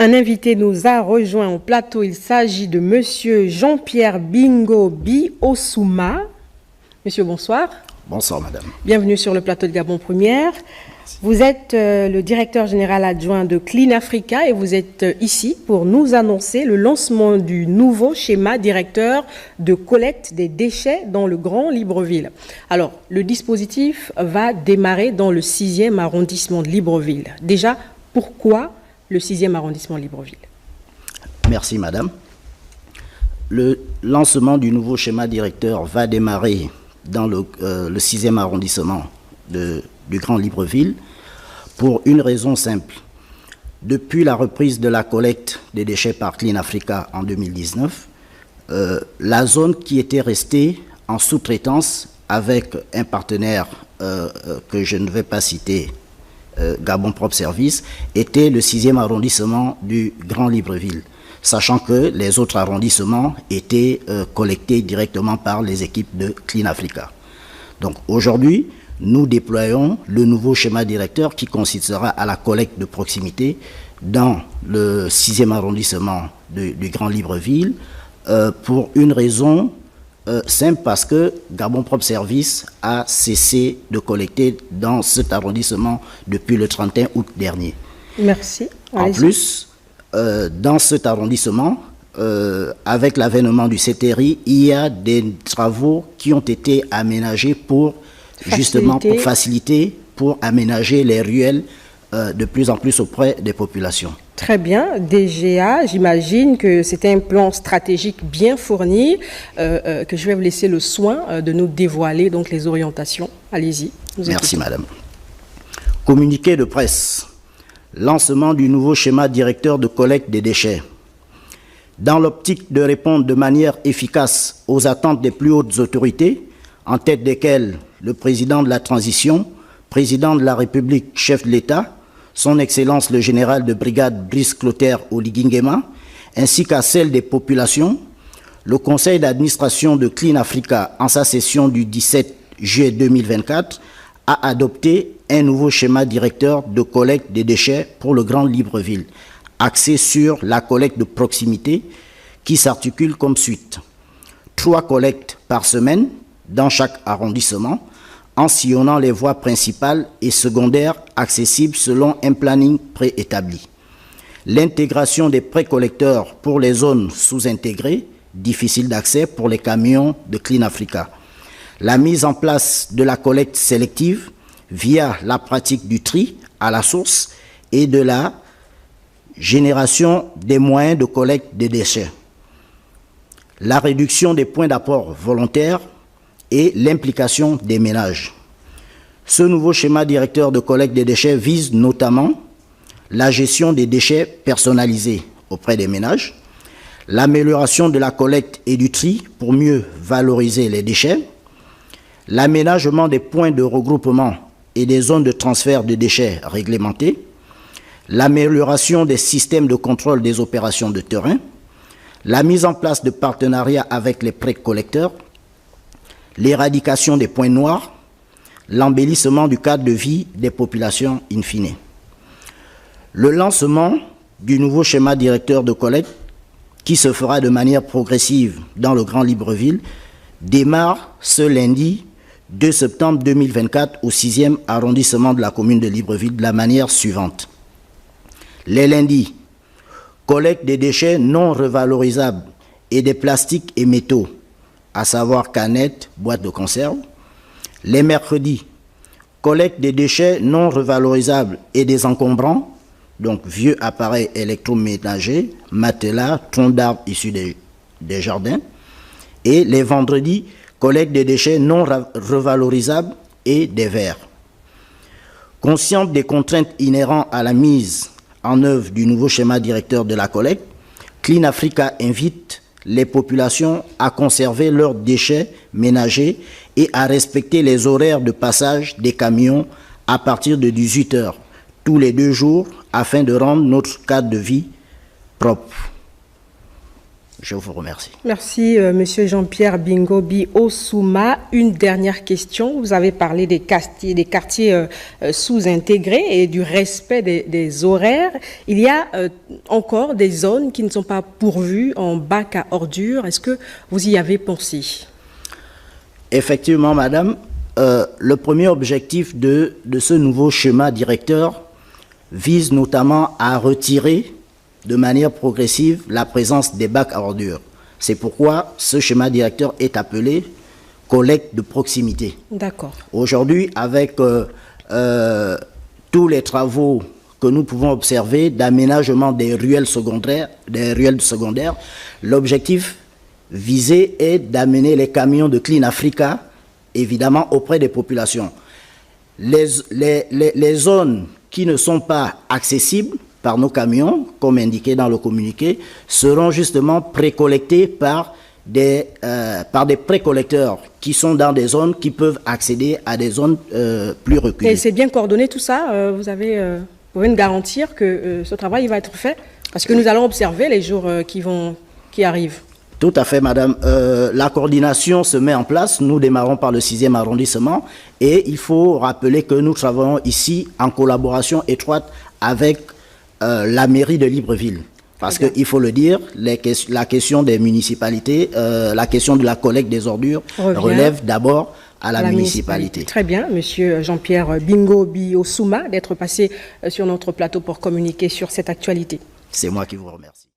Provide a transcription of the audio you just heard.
Un invité nous a rejoint au plateau. Il s'agit de Monsieur Jean-Pierre Bingo Bi Ossouma. Monsieur, bonsoir. Bonsoir, madame. Bienvenue sur le plateau de Gabon Première. Vous êtes le directeur général adjoint de Clean Africa et vous êtes ici pour nous annoncer le lancement du nouveau schéma directeur de collecte des déchets dans le Grand Libreville. Alors, le dispositif va démarrer dans le 6e arrondissement de Libreville. Déjà, pourquoi le 6e arrondissement de Libreville? Merci, madame. Le lancement du nouveau schéma directeur va démarrer dans le 6e arrondissement du Grand Libreville pour une raison simple. Depuis la reprise de la collecte des déchets par Clean Africa en 2019, la zone qui était restée en sous-traitance avec un partenaire que je ne vais pas citer, Gabon Propre Service, était le 6e arrondissement du Grand Libreville, sachant que les autres arrondissements étaient collectés directement par les équipes de Clean Africa. Donc aujourd'hui, nous déployons le nouveau schéma directeur qui consistera à la collecte de proximité dans le 6e arrondissement du Grand Libreville pour une raison simple, parce que Gabon Propre Service a cessé de collecter dans cet arrondissement depuis le 31 août dernier. Merci. En plus, dans cet arrondissement, avec l'avènement du CTRI, il y a des travaux qui ont été aménagés pour faciliter, pour aménager les ruelles de plus en plus auprès des populations. Très bien. DGA, j'imagine que c'était un plan stratégique bien fourni, que je vais vous laisser le soin de nous dévoiler donc les orientations. Allez-y. Merci, madame. Communiqué de presse. Lancement du nouveau schéma directeur de collecte des déchets. Dans l'optique de répondre de manière efficace aux attentes des plus hautes autorités, en tête desquelles le président de la transition, président de la République, chef de l'État, son Excellence le général de brigade Brice Clotaire Oligingema, ainsi qu'à celle des populations, le conseil d'administration de Clean Africa, en sa session du 17 juillet 2024, a adopté un nouveau schéma directeur de collecte des déchets pour le Grand Libreville, axé sur la collecte de proximité qui s'articule comme suite. 3 collectes par semaine dans chaque arrondissement, en sillonnant les voies principales et secondaires accessibles selon un planning préétabli. L'intégration des précollecteurs pour les zones sous-intégrées, difficiles d'accès pour les camions de Clean Africa. La mise en place de la collecte sélective via la pratique du tri à la source et de la génération des moyens de collecte des déchets. La réduction des points d'apport volontaires et l'implication des ménages. Ce nouveau schéma directeur de collecte des déchets vise notamment la gestion des déchets personnalisés auprès des ménages, l'amélioration de la collecte et du tri pour mieux valoriser les déchets, l'aménagement des points de regroupement et des zones de transfert de déchets réglementés, l'amélioration des systèmes de contrôle des opérations de terrain, la mise en place de partenariats avec les précollecteurs, l'éradication des points noirs, l'embellissement du cadre de vie des populations in fine. Le lancement du nouveau schéma directeur de collecte, qui se fera de manière progressive dans le Grand Libreville, démarre ce lundi 2 septembre 2024 au 6e arrondissement de la commune de Libreville de la manière suivante. Les lundis, collecte des déchets non revalorisables et des plastiques et métaux, à savoir canettes, boîtes de conserve. Les mercredis, collecte des déchets non revalorisables et des encombrants, donc vieux appareils électroménagers, matelas, troncs d'arbres issus des jardins. Et les vendredis, collecte des déchets non revalorisables et des verres. Consciente des contraintes inhérentes à la mise en œuvre du nouveau schéma directeur de la collecte, Clean Africa invite les populations à conserver leurs déchets ménagers et à respecter les horaires de passage des camions à partir de 18 h tous les 2 jours afin de rendre notre cadre de vie propre. Je vous remercie. Merci, Monsieur Jean-Pierre Bingobi Osuma. Une dernière question. Vous avez parlé des quartiers sous-intégrés et du respect des horaires. Il y a encore des zones qui ne sont pas pourvues en bac à ordures. Est-ce que vous y avez pensé? Effectivement, madame, le premier objectif de ce nouveau schéma directeur vise notamment à retirer de manière progressive la présence des bacs à ordures. C'est pourquoi ce schéma directeur est appelé collecte de proximité. D'accord. Aujourd'hui, avec tous les travaux que nous pouvons observer d'aménagement des ruelles secondaires, l'objectif visé est d'amener les camions de Clean Africa, évidemment, auprès des populations. Les zones qui ne sont pas accessibles par nos camions, comme indiqué dans le communiqué, seront justement précollectés par des précollecteurs qui sont dans des zones qui peuvent accéder à des zones plus reculées. Et c'est bien coordonné tout ça? Vous pouvez nous garantir que ce travail va être fait? Parce que nous allons observer les jours qui arrivent. Tout à fait, madame. La coordination se met en place. Nous démarrons par le 6e arrondissement et il faut rappeler que nous travaillons ici en collaboration étroite avec la mairie de Libreville. Parce qu'il faut le dire, la question des municipalités, la question de la collecte des ordures relève d'abord à la municipalité. Très bien, Monsieur Jean-Pierre Bingobi Osuma, d'être passé sur notre plateau pour communiquer sur cette actualité. C'est moi qui vous remercie.